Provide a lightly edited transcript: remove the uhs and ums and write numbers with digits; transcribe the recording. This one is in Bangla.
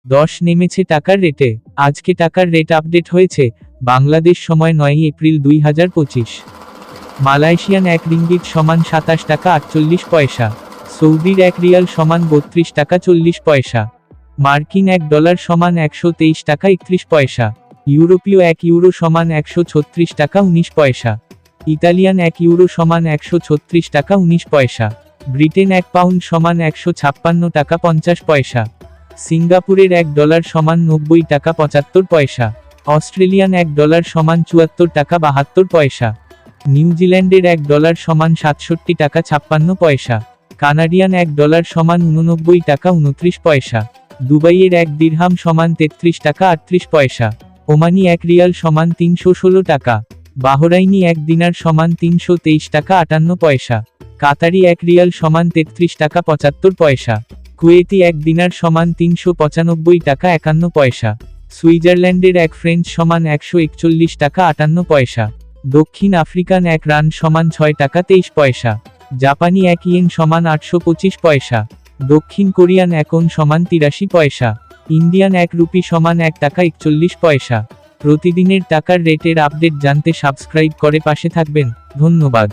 10 নেমেছে টাকার রেটে। আজকে টাকার রেট আপডেট হয়েছে। বাংলাদেশ সময় 9 এপ্রিল 2025। মালয়েশিয়ান 1 রিঙ্গিট সমান 27 টাকা 48 পয়সা। সৌদির 1 রিয়াল সমান 32 টাকা 40 পয়সা। মার্কিন $1 সমান 123 টাকা 31 পয়সা। ইউরোপীয় 1 ইউরো সমান 136 টাকা 19 পয়সা। ইতালিয়ান 1 ইউরো সমান 136 টাকা 19 পয়সা। ব্রিটেন 1 পাউন্ড সমান 156 টাকা 50 পয়সা। সিঙ্গাপুরের $1 সমান 90 টাকা 75 পয়সা। অস্ট্রেলিয়ান $1 সমান 74 টাকা 72 পয়সা। নিউজিল্যান্ডের $1 সমান 67 টাকা 56 পয়সা। কানাডিয়ান $1 সমান 89 টাকা 29 পয়সা। দুবাইয়ের 1 দিরহাম সমান 33 টাকা 38 পয়সা। ওমানি 1 রিয়াল সমান 316 টাকা। বাহরাইনি 1 দিনার সমান 323 টাকা 58 পয়সা। কাতারি 1 রিয়াল সমান 33 টাকা 75 পয়সা। কুয়েতি 1 দিনার সমান 395 টাকা 51 পয়সা। সুইজারল্যান্ডের 1 ফ্রেঞ্চ সমান 141 টাকা 58 পয়সা। দক্ষিণ আফ্রিকান 1 রান সমান 6 টাকা 23 পয়সা। জাপানি 1 ইয়েন সমান 825 পয়সা। দক্ষিণ কোরিয়ান 1 ওন সমান 83 পয়সা। ইন্ডিয়ান 1 রুপি সমান 1 টাকা 41 পয়সা। প্রতিদিনের টাকার রেটের আপডেট জানতে সাবস্ক্রাইব করে পাশে থাকবেন। ধন্যবাদ।